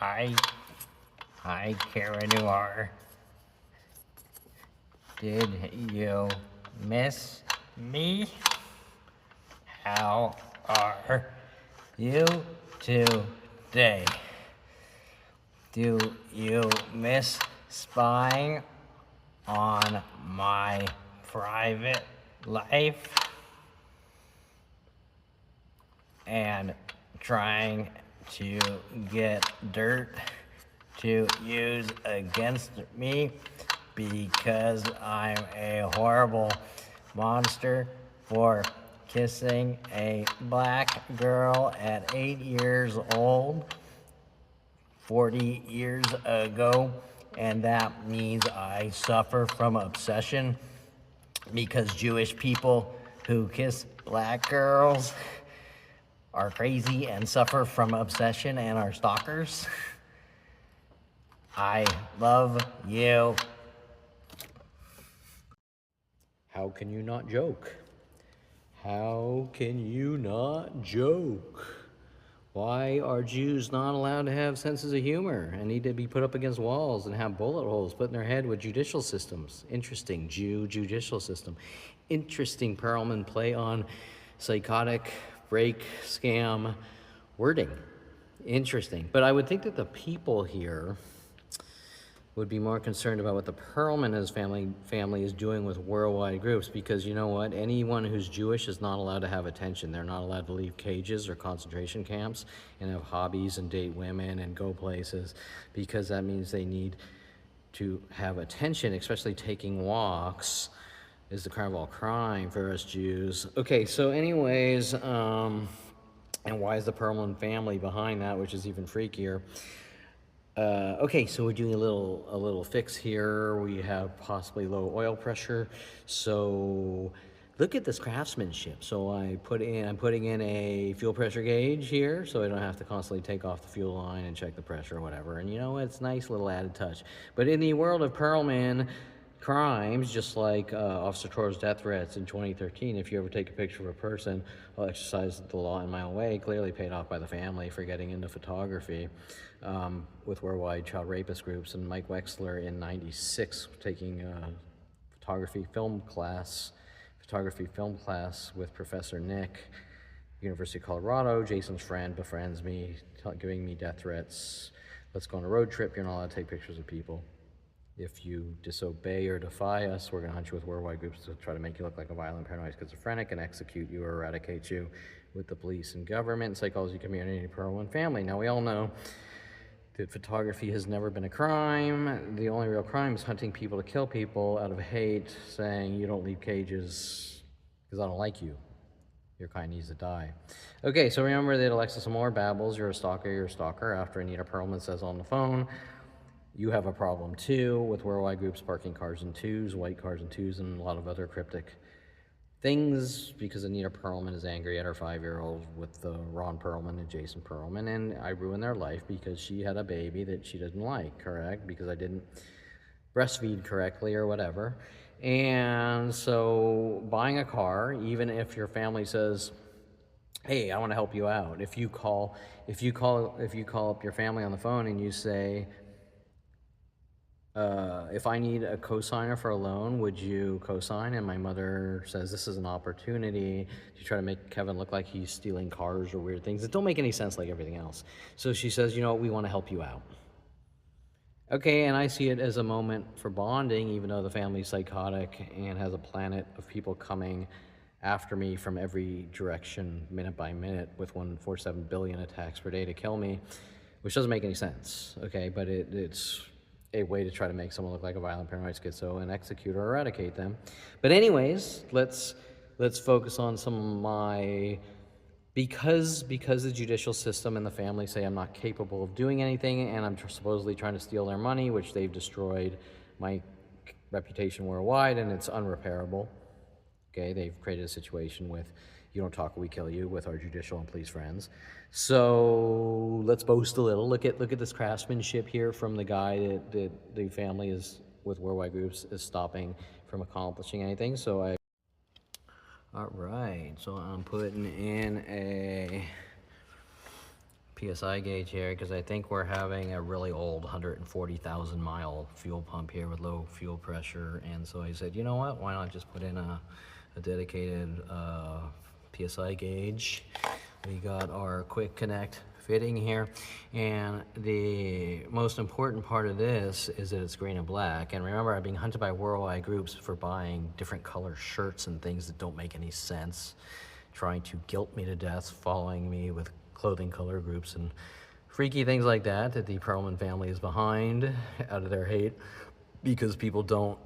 Hi, Karanuar. Did you miss me? How are you today? Do you miss spying on my private life and trying to get dirt to use against me because I'm a horrible monster for kissing a black girl at 8 years old 40 years ago, and that means I suffer from obsession because Jewish people who kiss black girls are crazy and suffer from obsession and are stalkers. I love you. How can you not joke? How can you not joke? Why are Jews not allowed to have senses of humor and need to be put up against walls and have bullet holes put in their head with judicial systems? Interesting. Judicial system. Interesting Perelman play on psychotic, break, scam wording. Interesting. But I would think that the people here would be more concerned about what the Perlman and his family is doing with worldwide groups, because you know what? Anyone who's Jewish is not allowed to have attention. They're not allowed to leave cages or concentration camps and have hobbies and date women and go places, because that means they need to have attention, especially taking walks is the crime of all crime for us Jews. Okay, so anyways, and why is the Perlman family behind that, which is even freakier? Okay, so we're doing a little fix here. We have possibly low oil pressure. So look at this craftsmanship. So I'm putting in a fuel pressure gauge here, so I don't have to constantly take off the fuel line and check the pressure or whatever. And you know, it's a nice little added touch. But in the world of Perlman crimes, just like Officer Torres' death threats in 2013, if you ever take a picture of a person, I'll exercise the law in my own way, clearly paid off by the family for getting into photography with worldwide child rapist groups, and Mike Wexler in '96 taking photography film class with Professor Nick, University of Colorado. Jason's friend befriends me, giving me death threats. Let's go on a road trip. You're not allowed to take pictures of people. If you disobey or defy us, we're going to hunt you with worldwide groups to try to make you look like a violent, paranoid schizophrenic and execute you or eradicate you with the police and government, psychology, community, Perlman family. Now, we all know that photography has never been a crime. The only real crime is hunting people to kill people out of hate, saying you don't leave cages because I don't like you. Your kind needs to die. Okay, so remember that Alexis Amore babbles, you're a stalker, after Anita Perlman says on the phone, you have a problem too with worldwide groups parking cars in twos, white cars in twos, and a lot of other cryptic things, because Anita Perlman is angry at her 5-year-old with Ron Perlman and Jason Perlman, and I ruined their life because she had a baby that she didn't like, correct? Because I didn't breastfeed correctly or whatever. And so buying a car, even if your family says, hey, I want to help you out, if you call up your family on the phone and you say, if I need a cosigner for a loan, would you cosign? And my mother says, this is an opportunity to try to make Kevin look like he's stealing cars or weird things that don't make any sense like everything else. So she says, you know what, we want to help you out. Okay, and I see it as a moment for bonding, even though the family's psychotic and has a planet of people coming after me from every direction, minute by minute, with 147 billion attacks per day to kill me, which doesn't make any sense, okay? But it's a way to try to make someone look like a violent, paranoid schizo and execute or eradicate them. But anyways, let's focus on some of my, because the judicial system and the family say I'm not capable of doing anything, and I'm supposedly trying to steal their money, which they've destroyed my reputation worldwide, and it's unrepairable. Okay, they've created a situation with you don't talk, we kill you, with our judicial and police friends. So let's boast a little. Look at this craftsmanship here from the guy that the family is with worldwide groups is stopping from accomplishing anything. So all right, so I'm putting in a PSI gauge here because I think we're having a really old 140,000 mile fuel pump here with low fuel pressure. And so I said, you know what, why not just put in a dedicated PSI gauge. We got our quick connect fitting here, and the most important part of this is that it's green and black. And remember, I'm being hunted by worldwide groups for buying different color shirts and things that don't make any sense, trying to guilt me to death, following me with clothing color groups and freaky things like that the Perlman family is behind out of their hate because people don't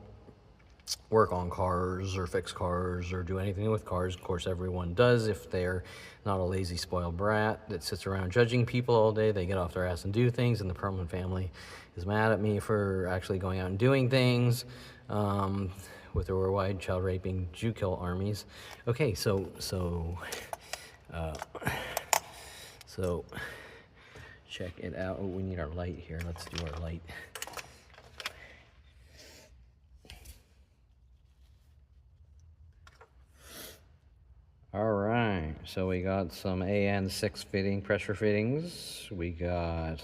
work on cars or fix cars or do anything with cars. Of course, everyone does if they're not a lazy, spoiled brat that sits around judging people all day. They get off their ass and do things, and the Perlman family is mad at me for actually going out and doing things with their worldwide child raping Jew kill armies. Okay, so check it out. Oh, we need our light here. Let's do our light. All right, so we got some AN6 fitting, pressure fittings. We got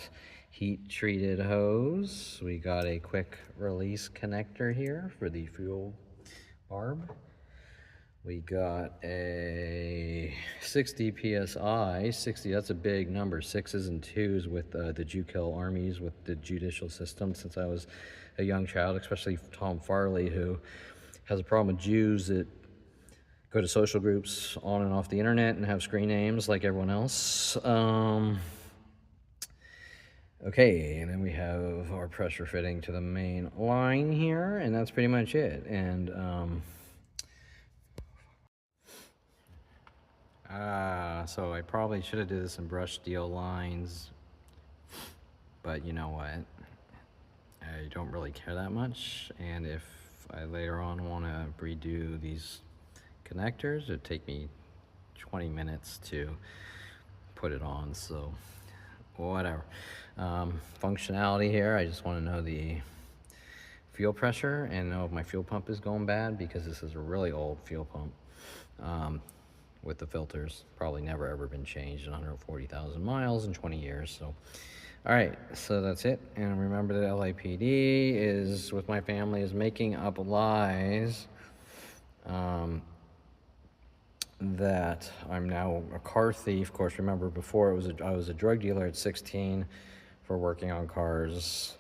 heat treated hose. We got a quick release connector here for the fuel barb. We got a 60 PSI, 60, that's a big number, 6s and 2s with the Jew kill armies, with the judicial system since I was a young child, especially Tom Farley, who has a problem with Jews that go to social groups on and off the internet and have screen names like everyone else. Okay, and then we have our pressure fitting to the main line here, and that's pretty much it. And so I probably should have did this in brush steel lines, but you know what? I don't really care that much, and if I later on want to redo these connectors, it'd take me 20 minutes to put it on, so whatever. Functionality here, I just want to know the fuel pressure and know if my fuel pump is going bad, because this is a really old fuel pump with the filters, probably never ever been changed in 140,000 miles in 20 years. So all right, so that's it. And remember that LAPD is, with my family, is making up lies that I'm now a car thief. Of course, remember before I was a drug dealer at 16 for working on cars,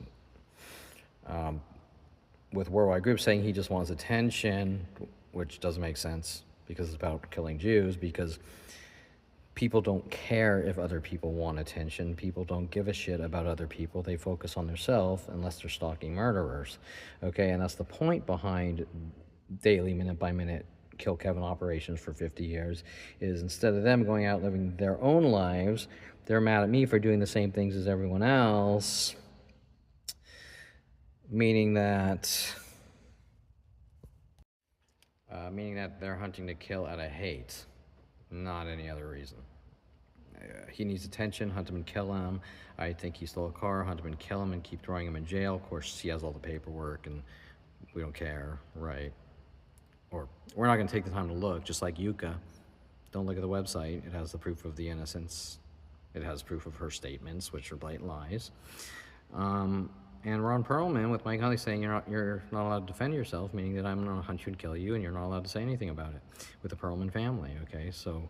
with worldwide groups saying he just wants attention, which doesn't make sense because it's about killing Jews, because people don't care if other people want attention. People don't give a shit about other people. They focus on themselves unless they're stalking murderers. Okay, and that's the point behind daily, minute by minute kill Kevin operations for 50 years, is instead of them going out living their own lives, they're mad at me for doing the same things as everyone else, meaning that they're hunting to kill out of hate, not any other reason. He needs attention, hunt him and kill him. I think he stole a car, hunt him and kill him and keep throwing him in jail. Of course, he has all the paperwork and we don't care, right? Or we're not gonna take the time to look, just like Yuka. Don't look at the website. It has the proof of the innocence. It has proof of her statements, which are blatant lies. And Ron Perlman with Mike Huntley saying you're not allowed to defend yourself, meaning that I'm gonna hunt you and kill you, and you're not allowed to say anything about it with the Perlman family. Okay, so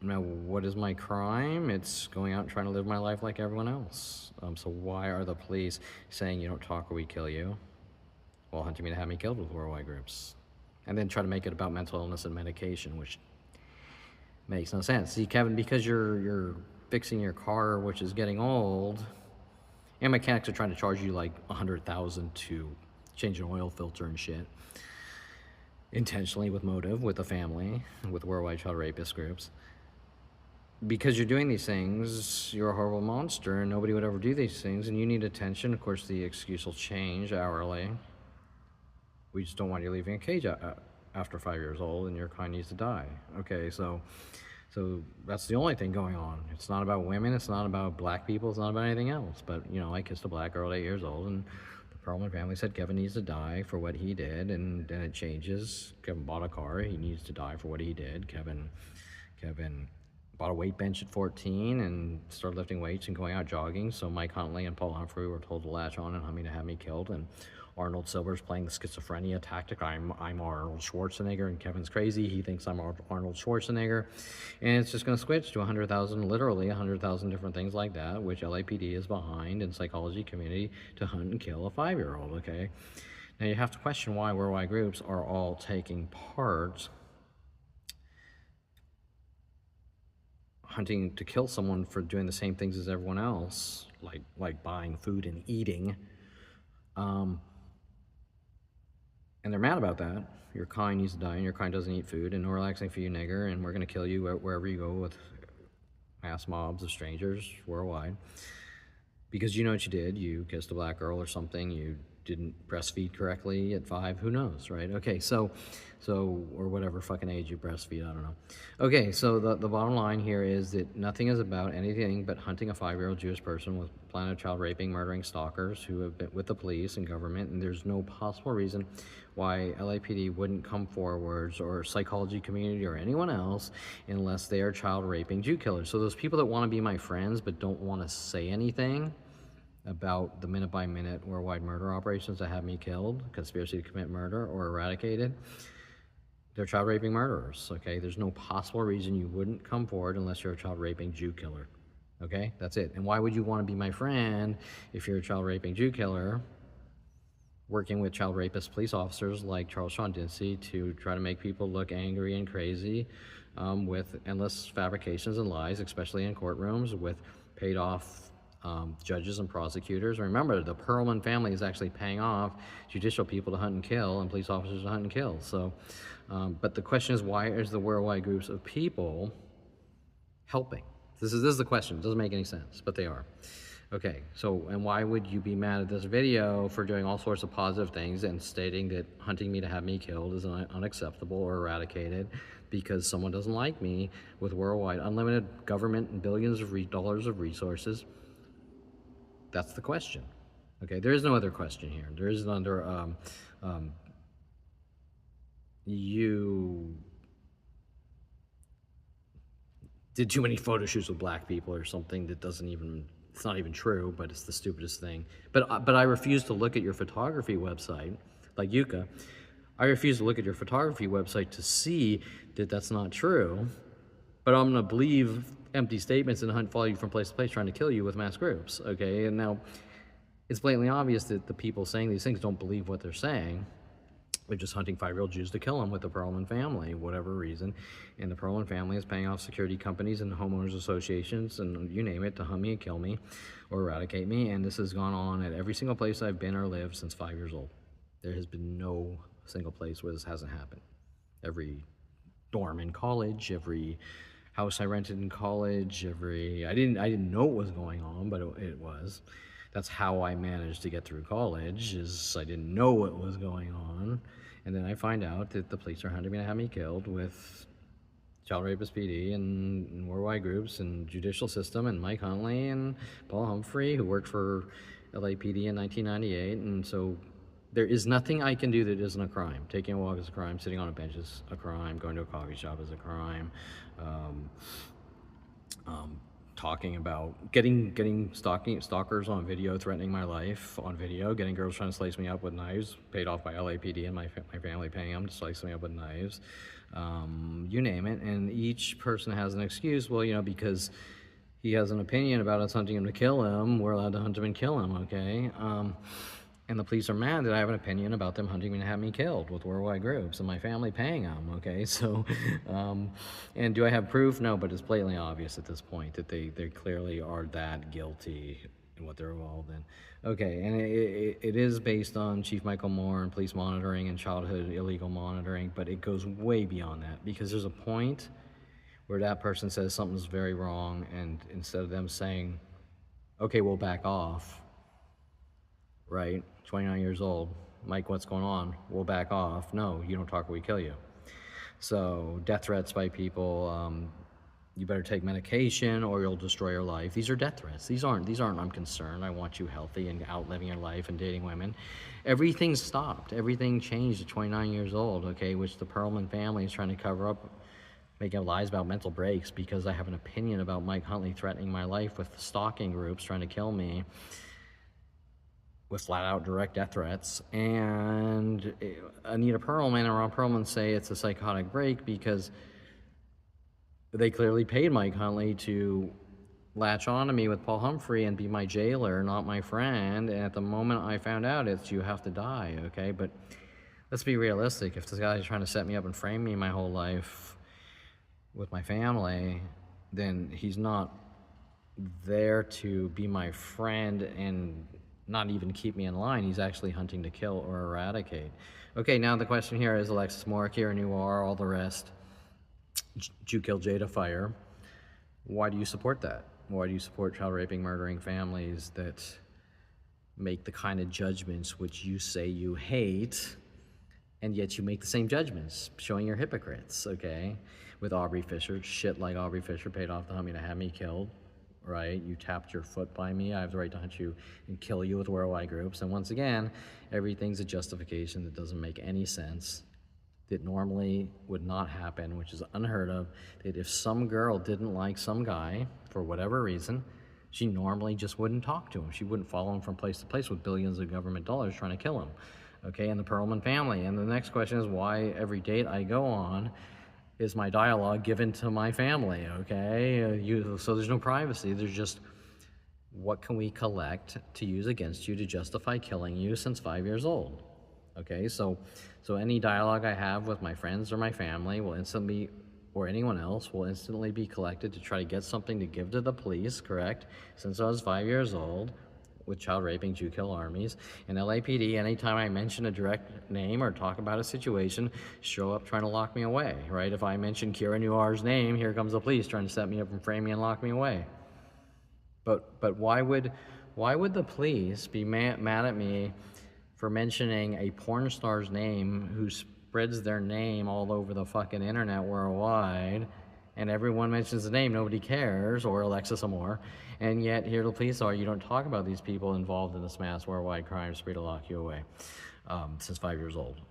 now what is my crime? It's going out and trying to live my life like everyone else. So why are the police saying you don't talk or we kill you, while hunting me to have me killed with worldwide groups, and then try to make it about mental illness and medication, which makes no sense. See, Kevin, because you're fixing your car, which is getting old, and mechanics are trying to charge you like $100,000 to change an oil filter and shit, intentionally with motive, with the family, with worldwide child rapist groups. Because you're doing these things, you're a horrible monster, and nobody would ever do these things, and you need attention. Of course, the excuse will change hourly. We just don't want you leaving a cage after 5 years old, and your kind needs to die. Okay, so that's the only thing going on. It's not about women, it's not about black people, it's not about anything else. But, you know, I kissed a black girl at 8 years old, and the Perlman family said Kevin needs to die for what he did, and then it changes. Kevin bought a car, he needs to die for what he did. Kevin bought a weight bench at 14 and started lifting weights and going out jogging. So Mike Huntley and Paul Humphrey were told to latch on and hunt me to have me killed. And Arnold Silver's playing the schizophrenia tactic. I'm Arnold Schwarzenegger, and Kevin's crazy. He thinks I'm Arnold Schwarzenegger. And it's just going to switch to 100,000, literally 100,000 different things like that, which LAPD is behind in psychology community to hunt and kill a 5-year-old, okay? Now you have to question why worldwide groups are all taking part hunting to kill someone for doing the same things as everyone else, like buying food and eating. And they're mad about that. Your kind needs to die, and your kind doesn't eat food, and no relaxing for you, nigger, and we're gonna kill you wherever you go with mass mobs of strangers worldwide. Because you know what you did. You kissed a black girl or something. You didn't breastfeed correctly at 5. Who knows, right? Okay, so or whatever fucking age you breastfeed, I don't know. Okay, so the bottom line here is that nothing is about anything but hunting a 5-year-old Jewish person with plan of child raping, murdering stalkers who have been with the police and government, and there's no possible reason why LAPD wouldn't come forwards, or psychology community or anyone else, unless they are child raping Jew killers. So those people that want to be my friends but don't want to say anything about the minute-by-minute worldwide murder operations that have me killed, conspiracy to commit murder, or eradicated, they're child raping murderers, okay? There's no possible reason you wouldn't come forward unless you're a child raping Jew killer, okay? That's it. And why would you want to be my friend if you're a child raping Jew killer working with child rapist police officers like Charles Sean Dinsey to try to make people look angry and crazy with endless fabrications and lies, especially in courtrooms, with paid off judges and prosecutors. Remember, the Perlman family is actually paying off judicial people to hunt and kill, and police officers to hunt and kill. So, but the question is, why is the worldwide groups of people helping? This is the question. It doesn't make any sense, but they are. Okay, so, and why would you be mad at this video for doing all sorts of positive things and stating that hunting me to have me killed is unacceptable or eradicated because someone doesn't like me with worldwide unlimited government and billions of dollars of resources? That's the question. Okay, there is no other question here. There is another, you did too many photo shoots with black people or something that doesn't even, it's not even true, but it's the stupidest thing. But I refuse to look at your photography website, like Yuka. I refuse to look at your photography website to see that that's not true, but I'm gonna believe empty statements and hunt, follow you from place to place trying to kill you with mass groups, okay? And now, it's blatantly obvious that the people saying these things don't believe what they're saying. They're just hunting 5-year-old Jews to kill them with the Perlman family, whatever reason. And the Perlman family is paying off security companies and homeowners associations and you name it to hunt me and kill me or eradicate me. And this has gone on at every single place I've been or lived since 5 years old. There has been no single place where this hasn't happened. Every dorm in college, every house I rented in college, I didn't know what was going on, but it was. That's how I managed to get through college, is I didn't know what was going on. And then I find out that the police are hunting me to have me killed with Child Rapist PD and worldwide groups and judicial system and Mike Huntley and Paul Humphrey, who worked for LAPD in 1998. And so there is nothing I can do that isn't a crime. Taking a walk is a crime. Sitting on a bench is a crime. Going to a coffee shop is a crime. Talking about getting stalkers on video, threatening my life on video, getting girls trying to slice me up with knives, paid off by LAPD and my family paying them to slice me up with knives. You name it. And each person has an excuse. Well, you know, because he has an opinion about us hunting him to kill him, we're allowed to hunt him and kill him, okay? And the police are mad that I have an opinion about them hunting me to have me killed with worldwide groups and my family paying them, okay? So, and do I have proof? No, but it's blatantly obvious at this point that they clearly are that guilty in what they're involved in. Okay, and it is based on Chief Michael Moore and police monitoring and childhood illegal monitoring, but it goes way beyond that because there's a point where that person says something's very wrong, and instead of them saying, okay, we'll back off, right? 29 years old, Mike, what's going on? We'll back off. No, you don't talk or we kill you. So death threats by people, you better take medication or you'll destroy your life. These are death threats. These aren't I'm concerned, I want you healthy and out living your life and dating women. Everything stopped. Everything changed at 29 years old, okay, which the Perlman family is trying to cover up making up lies about mental breaks because I have an opinion about Mike Huntley threatening my life with stalking groups trying to kill me with flat-out direct death threats. And Anita Perlman and Ron Perlman say it's a psychotic break because they clearly paid Mike Huntley to latch on to me with Paul Humphrey and be my jailer, not my friend. And at the moment I found out, it's you have to die, okay? But let's be realistic. If this guy's trying to set me up and frame me my whole life with my family, then he's not there to be my friend and not even keep me in line. He's actually hunting to kill or eradicate. Okay, now the question here is Alexis Moore, Kira Noir, all the rest. Jew kill Jada Fire. Why do you support that? Why do you support child raping, murdering families that make the kind of judgments which you say you hate, and yet you make the same judgments, showing you're hypocrites, okay? With Aubrey Fisher, shit like Aubrey Fisher paid off to hunt me to have me killed, right? You tapped your foot by me, I have the right to hunt you and kill you with worldwide groups. And once again, everything's a justification that doesn't make any sense, that normally would not happen, which is unheard of, that if some girl didn't like some guy, for whatever reason, she normally just wouldn't talk to him. She wouldn't follow him from place to place with billions of government dollars trying to kill him, okay, and the Perlman family. And the next question is why every date I go on is my dialogue given to my family, okay? So there's no privacy, there's just, what can we collect to use against you to justify killing you since 5 years old? Okay, so any dialogue I have with my friends or my family will instantly, or anyone else, will instantly be collected to try to get something to give to the police, correct? Since I was 5 years old, with child raping, Jew kill armies. And LAPD, anytime I mention a direct name or talk about a situation, show up trying to lock me away, right? If I mention Kira Noir's name, here comes the police trying to set me up and frame me and lock me away. But why would the police be mad at me for mentioning a porn star's name who spreads their name all over the fucking internet worldwide, and everyone mentions the name, nobody cares, or Alexis Moore, and yet here the police are, you don't talk about these people involved in this mass worldwide crime spree to lock you away since 5 years old.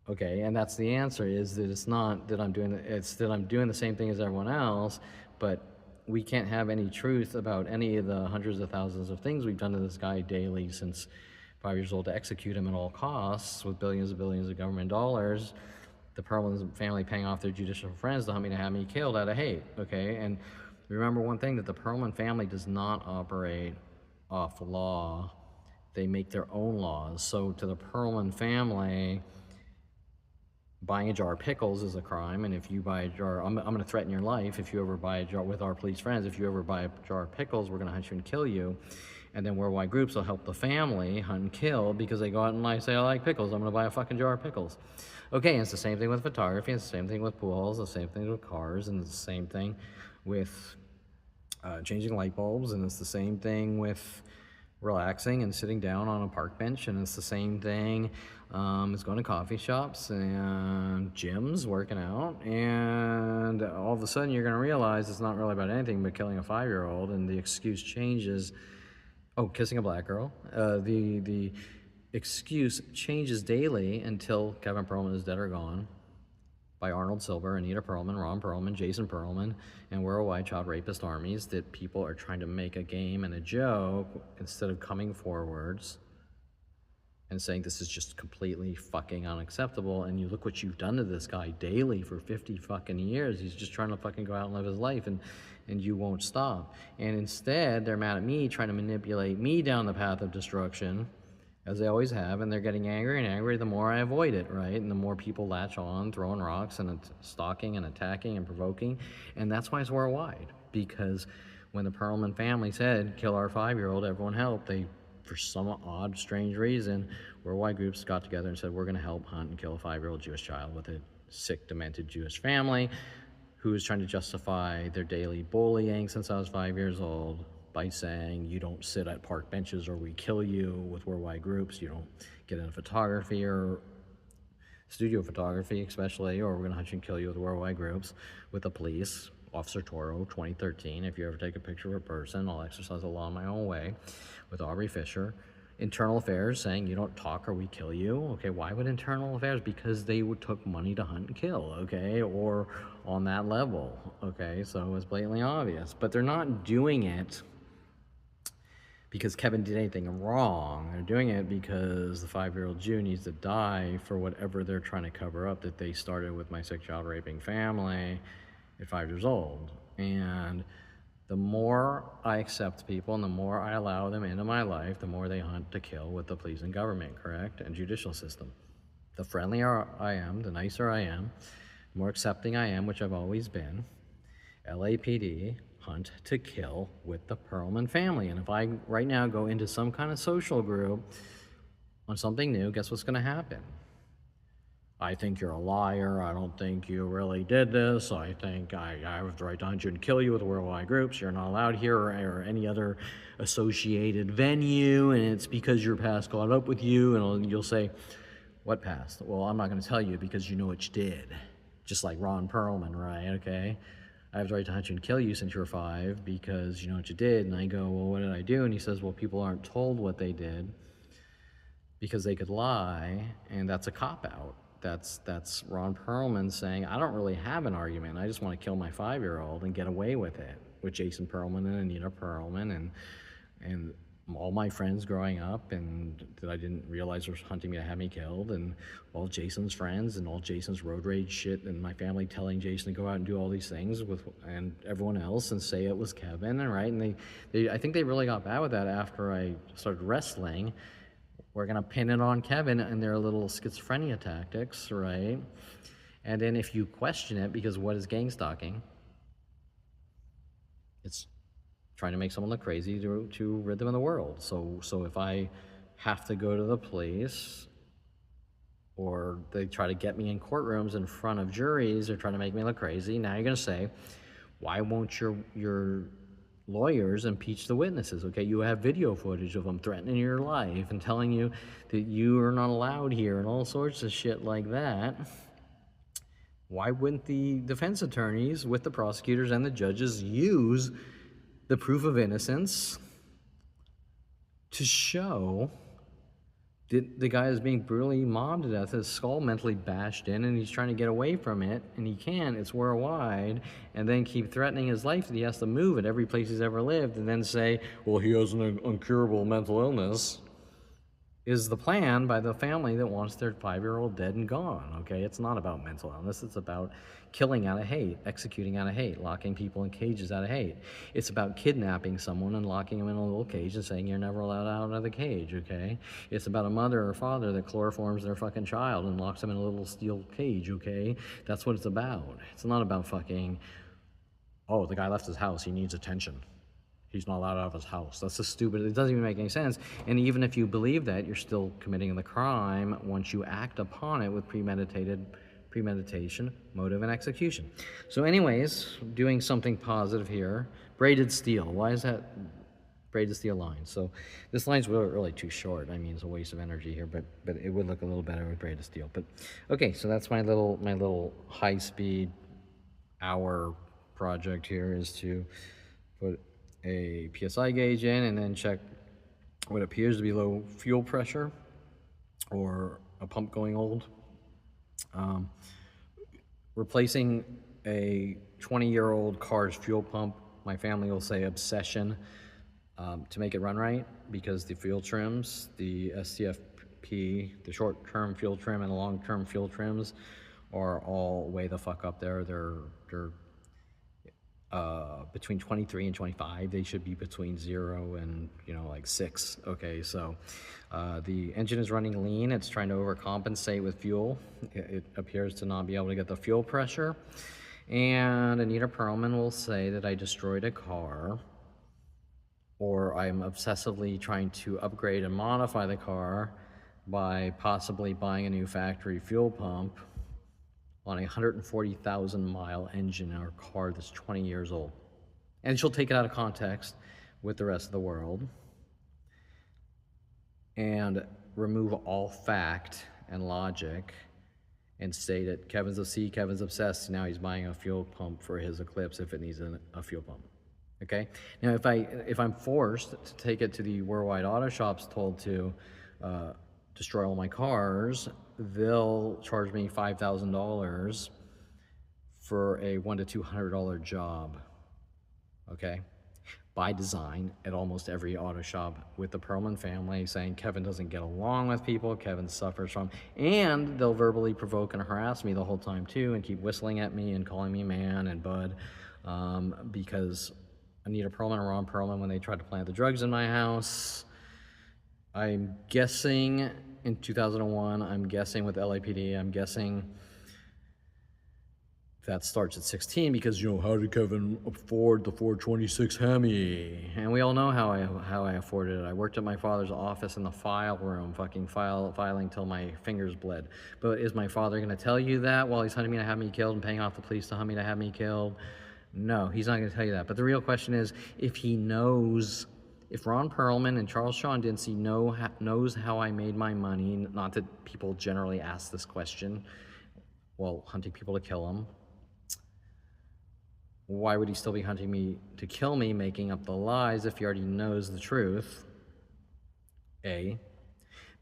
Okay, and that's the answer, is that it's not that I'm doing, it's that I'm doing the same thing as everyone else, but we can't have any truth about any of the hundreds of thousands of things we've done to this guy daily since 5 years old to execute him at all costs with billions and billions of government dollars. The Perlman family paying off their judicial friends to hunt me to have me killed out of hate, okay? And remember one thing, that the Perlman family does not operate off law. They make their own laws. So to the Perlman family, buying a jar of pickles is a crime, and if you buy a jar, I'm going to threaten your life if you ever buy a jar with our police friends. If you ever buy a jar of pickles, we're going to hunt you and kill you. And then worldwide groups will help the family hunt and kill because they go out and say, I like pickles, I'm going to buy a fucking jar of pickles. Okay, and it's the same thing with photography, it's the same thing with pool halls, the same thing with cars, and it's the same thing with changing light bulbs, and it's the same thing with relaxing and sitting down on a park bench, and it's the same thing as going to coffee shops and gyms, working out, and all of a sudden you're going to realize it's not really about anything but killing a 5-year-old, and the excuse changes. Oh, kissing a black girl. The excuse changes daily until Kevin Perlman is dead or gone, by Arnold Silver, Anita Perlman, Ron Perlman, Jason Perlman, and worldwide child rapist armies, that people are trying to make a game and a joke instead of coming forwards and saying this is just completely fucking unacceptable, and you look what you've done to this guy daily for 50 fucking years. He's just trying to fucking go out and live his life, and you won't stop. And instead, they're mad at me, trying to manipulate me down the path of destruction, as they always have, and they're getting angry and angry the more I avoid it, right? And the more people latch on, throwing rocks and stalking and attacking and provoking, and that's why it's worldwide. Because when the Perlman family said, kill our 5-year-old, everyone helped, they, for some odd, strange reason, worldwide groups got together and said, we're going to help hunt and kill a 5-year-old Jewish child with a sick, demented Jewish family who is trying to justify their daily bullying since I was 5 years old by saying, you don't sit at park benches or we kill you with worldwide groups, you don't get into photography or studio photography especially, or we're going to hunt you and kill you with worldwide groups with the police. Officer Toro, 2013, if you ever take a picture of a person, I'll exercise the law in my own way, with Aubrey Fisher. internal affairs saying you don't talk or we kill you. Okay, why would internal affairs? Because they took money to hunt and kill, okay, or on that level, okay, so it's blatantly obvious. But they're not doing it because Kevin did anything wrong. They're doing it because the 5-year-old Jew needs to die for whatever they're trying to cover up that they started with my 6-child raping family at 5 years old. And the more I accept people and the more I allow them into my life, the more they hunt to kill with the police and government, correct? And judicial system. The friendlier I am, the nicer I am, the more accepting I am, which I've always been, LAPD hunt to kill with the Perlman family. And if I right now go into some kind of social group on something new, guess what's going to happen? I think you're a liar. I don't think you really did this. I think I have the right to hunt you and kill you with worldwide groups. You're not allowed here or any other associated venue, and it's because your past caught up with you. And you'll say, what past? Well, I'm not going to tell you because you know what you did. Just like Ron Perlman, right? Okay. I have the right to hunt you and kill you since you were 5 because you know what you did. And I go, well, what did I do? And he says, well, people aren't told what they did because they could lie, and that's a cop-out. That's Ron Perlman saying, I don't really have an argument. I just want to kill my 5-year-old and get away with it with Jason Perlman and Anita Perlman and all my friends growing up and that I didn't realize was hunting me to have me killed, and all Jason's friends and all Jason's road rage shit, and my family telling Jason to go out and do all these things with and everyone else and say it was Kevin, and right, and they I think they really got bad with that after I started wrestling. We're gonna pin it on Kevin and their little schizophrenia tactics, right? And then if you question it, because what is gang stalking? It's trying to make someone look crazy to rid them of the world. So if I have to go to the police, or they try to get me in courtrooms in front of juries, they're trying to make me look crazy. Now you're gonna say, why won't your lawyers impeach the witnesses? Okay, you have video footage of them threatening your life and telling you that you are not allowed here and all sorts of shit like that. Why wouldn't the defense attorneys with the prosecutors and the judges use the proof of innocence to show that the guy is being brutally mobbed to death, his skull mentally bashed in, and he's trying to get away from it, and he can't, it's worldwide, and then keep threatening his life that he has to move at every place he's ever lived, and then say, well, he has an incurable mental illness, is the plan by the family that wants their 5-year-old dead and gone, okay? It's not about mental illness. It's about killing out of hate, executing out of hate, locking people in cages out of hate. It's about kidnapping someone and locking them in a little cage and saying you're never allowed out of the cage, okay? It's about a mother or father that chloroforms their fucking child and locks them in a little steel cage, okay? That's what it's about. It's not about fucking, oh, the guy left his house, he needs attention. He's not allowed out of his house. That's just stupid. It doesn't even make any sense. And even if you believe that, you're still committing the crime once you act upon it with premeditation, motive, and execution. So anyways, doing something positive here. Braided steel. Why is that braided steel line? So this line's really too short. I mean, it's a waste of energy here, but it would look a little better with braided steel. But okay, so that's my little high-speed hour project here, is to put a PSI gauge in and then check what appears to be low fuel pressure or a pump going old. Replacing a 20-year-old car's fuel pump, my family will say obsession, to make it run right, because the fuel trims, the SCFP, the short-term fuel trim and the long-term fuel trims are all way the fuck up there. They're between 23 and 25. They should be between 0 and, like 6. Okay, so the engine is running lean. It's trying to overcompensate with fuel. It appears to not be able to get the fuel pressure. And Anita Perlman will say that I destroyed a car, or I'm obsessively trying to upgrade and modify the car by possibly buying a new factory fuel pump on a 140,000 mile engine in our car that's 20 years old. And she'll take it out of context with the rest of the world and remove all fact and logic and say that Kevin's obsessed, now he's buying a fuel pump for his Eclipse if it needs a fuel pump. Okay. Now, if I'm forced to take it to the Worldwide Auto Shops, told to destroy all my cars, they'll charge me $5,000 for a $100 to $200 job. Okay. By design at almost every auto shop with the Perlman family, saying Kevin doesn't get along with people, Kevin suffers from, and they'll verbally provoke and harass me the whole time too, and keep whistling at me and calling me man and bud, because Anita Perlman and Ron Perlman, when they tried to plant the drugs in my house, I'm guessing in 2001, I'm guessing with LAPD, I'm guessing that starts at 16 because, how did Kevin afford the 426 Hemi? And we all know how I afforded it. I worked at my father's office in the file room, filing till my fingers bled. But is my father going to tell you that while he's hunting me to have me killed and paying off the police to hunt me to have me killed? No, he's not going to tell you that. But the real question is, if he knows, if Ron Perlman and Charles Shawn Dincy knows how I made my money, not that people generally ask this question while hunting people to kill them, why would he still be hunting me to kill me, making up the lies if he already knows the truth? A.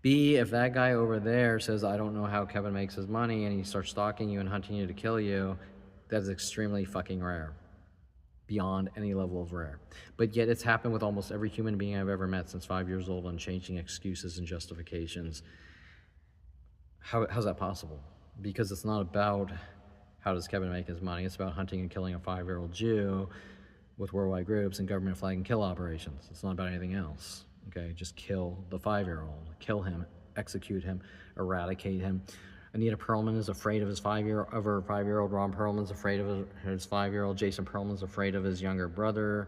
B, if that guy over there says, I don't know how Kevin makes his money, and he starts stalking you and hunting you to kill you, that is extremely fucking rare. Beyond any level of rare. But yet it's happened with almost every human being I've ever met since 5 years old, on changing excuses and justifications. How's that possible? Because it's not about how does Kevin make his money. It's about hunting and killing a 5-year-old Jew with worldwide groups and government flag and kill operations. It's not about anything else. Okay, just kill the 5-year-old, kill him, execute him, eradicate him. Anita Perlman is afraid of her 5-year-old. Ron Perlman's afraid of his 5-year-old. Jason Perlman's afraid of his younger brother,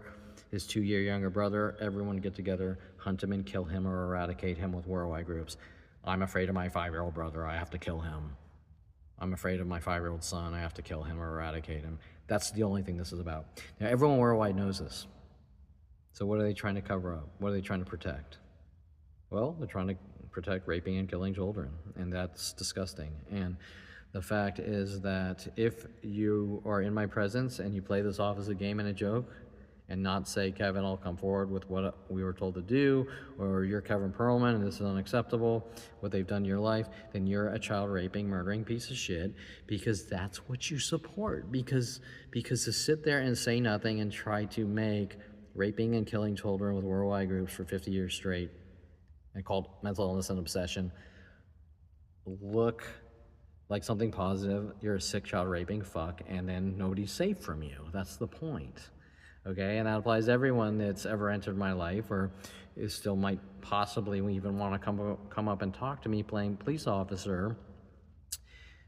his 2-year younger brother. Everyone get together, hunt him and kill him or eradicate him with worldwide groups. I'm afraid of my 5-year-old brother. I have to kill him. I'm afraid of my 5-year-old son. I have to kill him or eradicate him. That's the only thing this is about. Now, everyone worldwide knows this. So what are they trying to cover up? What are they trying to protect? Well, they're trying to protect raping and killing children, and that's disgusting. And the fact is that if you are in my presence and you play this off as a game and a joke, and not say, Kevin, I'll come forward with what we were told to do, or you're Kevin Perlman and this is unacceptable, what they've done to your life, then you're a child raping, murdering piece of shit, because that's what you support. Because to sit there and say nothing and try to make raping and killing children with worldwide groups for 50 years straight, and called mental illness and obsession, look like something positive, you're a sick child raping fuck, and then nobody's safe from you. That's the point. Okay, and that applies to everyone that's ever entered my life or is still might possibly even want to come up and talk to me playing police officer.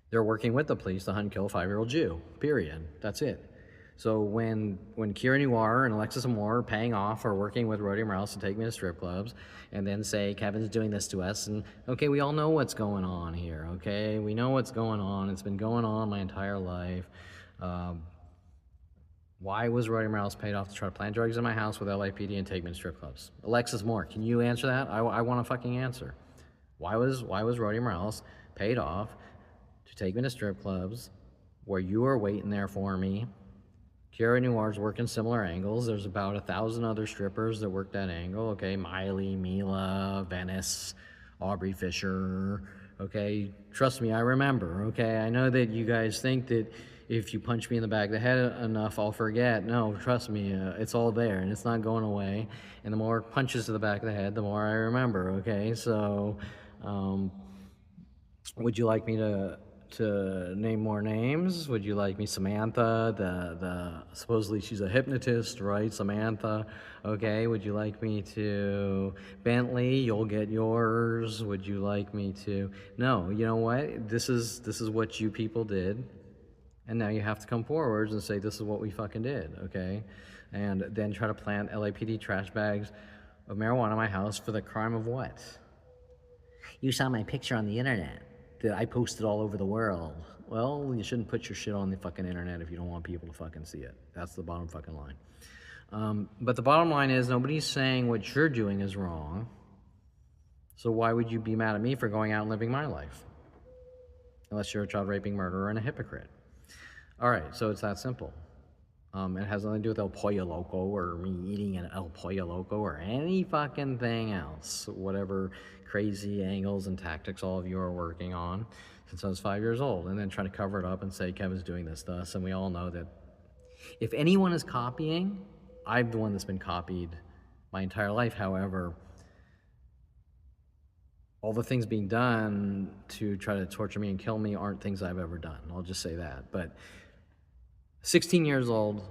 They're working with the police to hunt and kill a 5-year-old Jew, period. That's it. So when Kira Noir and Alexis Moore are paying off or working with Rhodey Morales to take me to strip clubs and then say, Kevin's doing this to us, and okay, we all know what's going on here, okay? We know what's going on. It's been going on my entire life. Why was Rhodey Morales paid off to try to plant drugs in my house with LAPD and take me to strip clubs? Alexis Moore, can you answer that? I want a fucking answer. Why was Rhodey Morales paid off to take me to strip clubs where you were waiting there for me? Kira Noir's working similar angles. There's about 1,000 other strippers that work that angle, okay? Miley, Mila, Venice, Aubrey Fisher, okay? Trust me, I remember, okay? I know that you guys think that if you punch me in the back of the head enough, I'll forget. No, trust me, it's all there, and it's not going away. And the more punches to the back of the head, the more I remember, okay? So, would you like me to name more names? Would you like me Samantha, the supposedly she's a hypnotist, right? Samantha, okay? Would you like me to Bentley? You'll get yours. Would you like me to? No, you know what? This is what you people did. And now you have to come forwards and say, this is what we fucking did, okay? And then try to plant LAPD trash bags of marijuana in my house for the crime of what? You saw my picture on the internet that I posted all over the world. Well, you shouldn't put your shit on the fucking internet if you don't want people to fucking see it. That's the bottom fucking line. But the bottom line is nobody's saying what you're doing is wrong. So why would you be mad at me for going out and living my life? Unless you're a child raping murderer and a hypocrite. All right, so it's that simple. It has nothing to do with El Pollo Loco or me eating an El Pollo Loco or any fucking thing else. Whatever crazy angles and tactics all of you are working on since I was 5 years old. And then trying to cover it up and say Kevin's doing this to us. And we all know that if anyone is copying, I'm the one that's been copied my entire life. However, all the things being done to try to torture me and kill me aren't things I've ever done. I'll just say that. But 16 years old,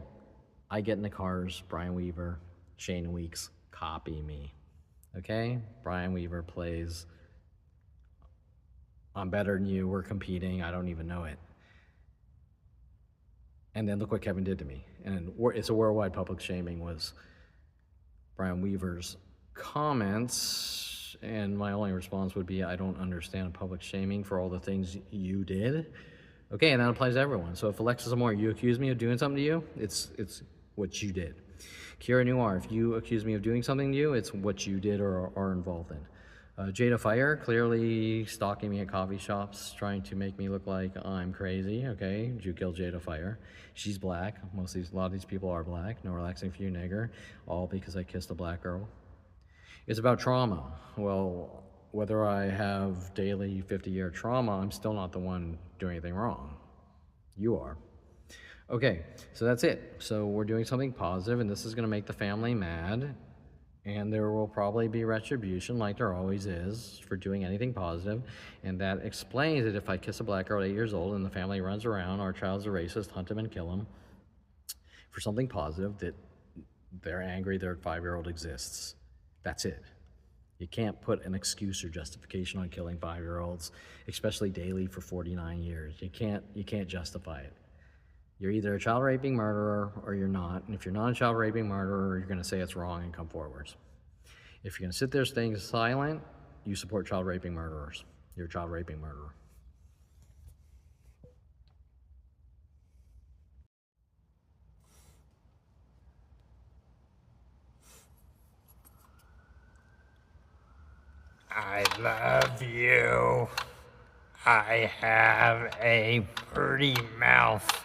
I get in the cars, Brian Weaver, Shane Weeks, copy me. Okay? Brian Weaver plays, I'm better than you, we're competing, I don't even know it. And then look what Kevin did to me. And it's a worldwide public shaming was Brian Weaver's comments, and my only response would be, I don't understand public shaming for all the things you did. Okay, and that applies to everyone. So if Alexis Amore, you accuse me of doing something to you, it's what you did. Kira Noir, if you accuse me of doing something to you, it's what you did or are involved in. Jada Fire, clearly stalking me at coffee shops, trying to make me look like I'm crazy. Okay, did you kill Jada Fire? She's black. A lot of these people are black. No relaxing for you, nigger. All because I kissed a black girl. It's about trauma. Well, whether I have daily 50-year trauma, I'm still not the one doing anything wrong. You are. Okay, so that's it. So we're doing something positive, and this is going to make the family mad. And there will probably be retribution, like there always is, for doing anything positive. And that explains that if I kiss a black girl at 8 years old and the family runs around, our child's a racist, hunt him and kill him, for something positive, that they're angry their 5-year-old exists. That's it. You can't put an excuse or justification on killing 5-year-olds, especially daily for 49 years. You can't justify it. You're either a child raping murderer or you're not. And if you're not a child raping murderer, you're going to say it's wrong and come forwards. If you're going to sit there staying silent, you support child raping murderers. You're a child raping murderer. I love you. I have a pretty mouth.